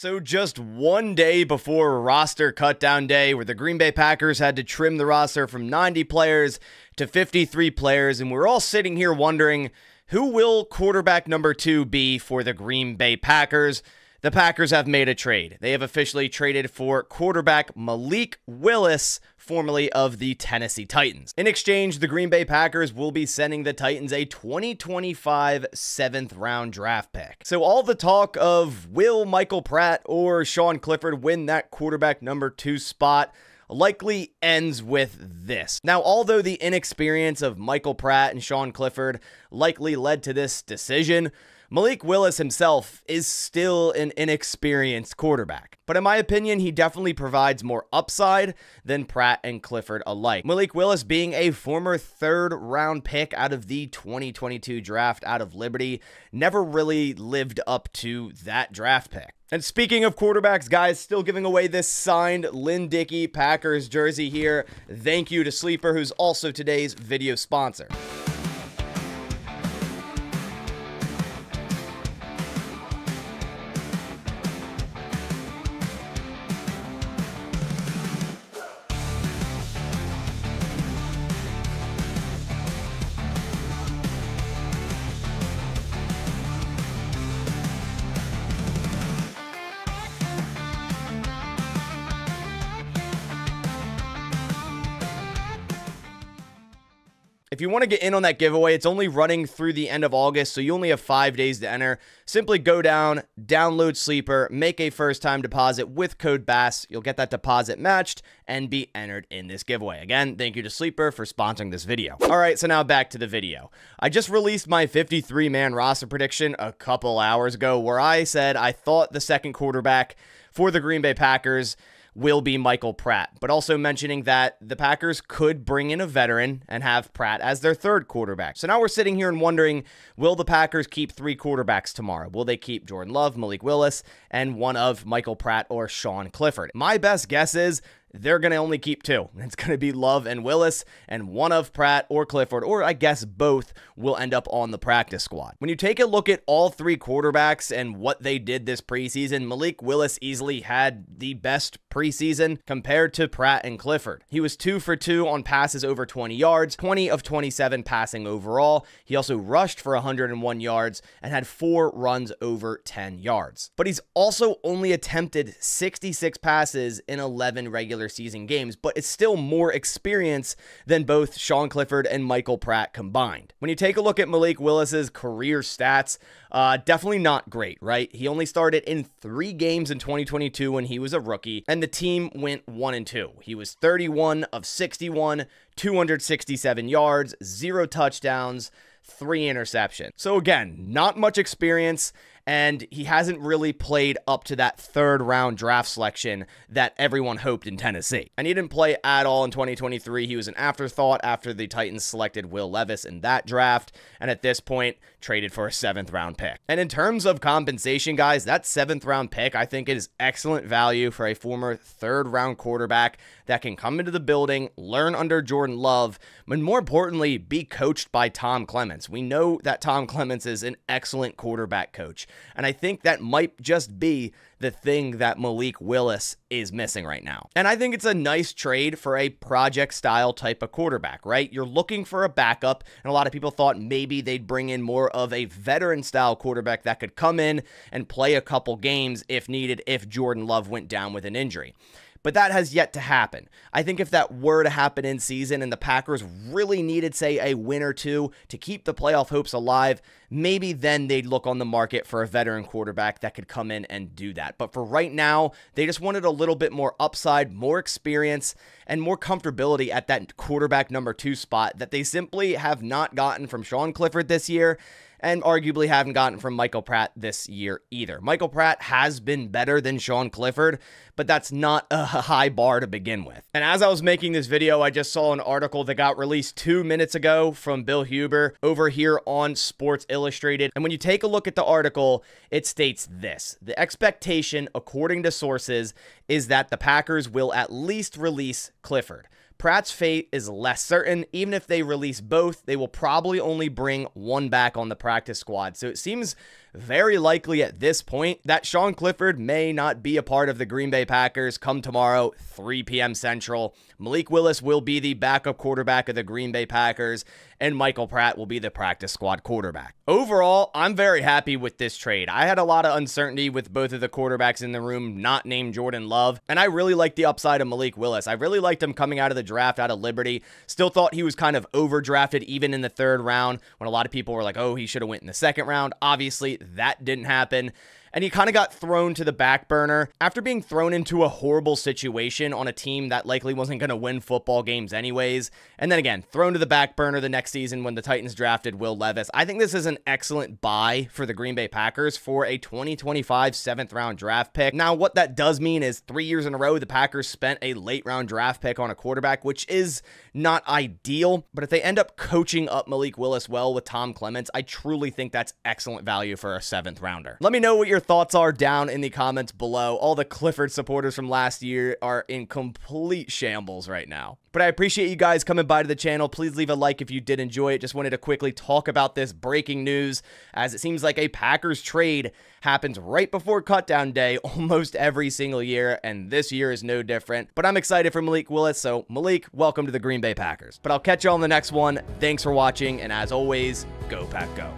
So just one day before roster cutdown day, where the Green Bay Packers had to trim the roster from 90 players to 53 players, and we're all sitting here wondering, who will quarterback number 2 be for the Green Bay Packers? The Packers have made a trade. They have officially traded for quarterback Malik Willis, formerly of the Tennessee Titans. In exchange, the Green Bay Packers will be sending the Titans a 2025 7th round draft pick. So all the talk of will Michael Pratt or Sean Clifford win that quarterback number 2 spot likely ends with this. Now, although the inexperience of Michael Pratt and Sean Clifford likely led to this decision, Malik Willis himself is still an inexperienced quarterback. But in my opinion, he definitely provides more upside than Pratt and Clifford alike. Malik Willis, being a former 3rd round pick out of the 2022 draft out of Liberty, never really lived up to that draft pick. And speaking of quarterbacks, guys, still giving away this signed Lynn Dickey Packers jersey here. Thank you to Sleeper, who's also today's video sponsor. If you want to get in on that giveaway, it's only running through the end of August, so you only have 5 days to enter. Simply go down, download Sleeper, make a first-time deposit with code BASS. You'll get that deposit matched and be entered in this giveaway. Again, thank you to Sleeper for sponsoring this video. All right, so now back to the video. I just released my 53-man roster prediction a couple hours ago, where I said I thought the second quarterback for the Green Bay Packers will be Michael Pratt, but also mentioning that the Packers could bring in a veteran and have Pratt as their 3rd quarterback. So now we're sitting here and wondering, will the Packers keep 3 quarterbacks tomorrow? Will they keep Jordan Love, Malik Willis, and one of Michael Pratt or Sean Clifford? My best guess is they're going to only keep 2. It's going to be Love and Willis, and one of Pratt or Clifford, or I guess both, will end up on the practice squad. When you take a look at all 3 quarterbacks and what they did this preseason, Malik Willis easily had the best preseason compared to Pratt and Clifford. He was 2 for 2 on passes over 20 yards, 20 of 27 passing overall. He also rushed for 101 yards and had 4 runs over 10 yards. But he's also only attempted 66 passes in 11 regular season games, but it's still more experience than both Sean Clifford and Michael Pratt combined. When you take a look at Malik Willis's career stats, definitely not great, right? He only started in 3 games in 2022 when he was a rookie, and the team went 1-2. He was 31 of 61, 267 yards, 0 touchdowns, 3 interceptions. So again, not much experience, and he hasn't really played up to that 3rd round draft selection that everyone hoped in Tennessee. And he didn't play at all in 2023. He was an afterthought after the Titans selected Will Levis in that draft, and at this point, traded for a 7th round pick. And in terms of compensation, guys, that 7th round pick, I think it is excellent value for a former 3rd round quarterback that can come into the building, learn under Jordan Love, but more importantly, be coached by Tom Clements. We know that Tom Clements is an excellent quarterback coach, and I think that might just be the thing that Malik Willis is missing right now. And I think it's a nice trade for a project style type of quarterback, right? You're looking for a backup, and a lot of people thought maybe they'd bring in more of a veteran style quarterback that could come in and play a couple games if needed, if Jordan Love went down with an injury. But that has yet to happen. I think if that were to happen in season and the Packers really needed, say, a win or 2 to keep the playoff hopes alive, maybe then they'd look on the market for a veteran quarterback that could come in and do that. But for right now, they just wanted a little bit more upside, more experience, and more comfortability at that quarterback number 2 spot that they simply have not gotten from Sean Clifford this year, and arguably haven't gotten from Michael Pratt this year either. Michael Pratt has been better than Sean Clifford, but that's not a high bar to begin with. And as I was making this video, I just saw an article that got released 2 minutes ago from Bill Huber over here on Sports Illustrated. And when you take a look at the article, it states this: the expectation, according to sources, is that the Packers will at least release Clifford. Pratt's fate is less certain. Even if they release both, they will probably only bring one back on the practice squad. So it seems very likely at this point that Sean Clifford may not be a part of the Green Bay Packers come tomorrow, 3 p.m. Central. Malik Willis will be the backup quarterback of the Green Bay Packers, and Michael Pratt will be the practice squad quarterback. Overall, I'm very happy with this trade. I had a lot of uncertainty with both of the quarterbacks in the room not named Jordan Love, and I really like the upside of Malik Willis. I really liked him coming out of the draft out of Liberty. Still thought he was kind of overdrafted even in the 3rd round when a lot of people were like, oh, he should have went in the 2nd round. Obviously, that didn't happen. And he kind of got thrown to the back burner after being thrown into a horrible situation on a team that likely wasn't going to win football games anyways. And then again, thrown to the back burner the next season when the Titans drafted Will Levis. I think this is an excellent buy for the Green Bay Packers for a 2025 7th round draft pick. Now, what that does mean is 3 years in a row, the Packers spent a late round draft pick on a quarterback, which is not ideal. But if they end up coaching up Malik Willis well with Tom Clements, I truly think that's excellent value for a 7th rounder. Let me know what your thoughts are down in the comments below. All the Clifford supporters from last year are in complete shambles right now. But I appreciate you guys coming by to the channel. Please leave a like if you did enjoy it. Just wanted to quickly talk about this breaking news, as it seems like a Packers trade happens right before cutdown day almost every single year, and this year is no different. But I'm excited for Malik Willis, so Malik, welcome to the Green Bay Packers. But I'll catch you on the next one. Thanks for watching, and as always, go Pack Go.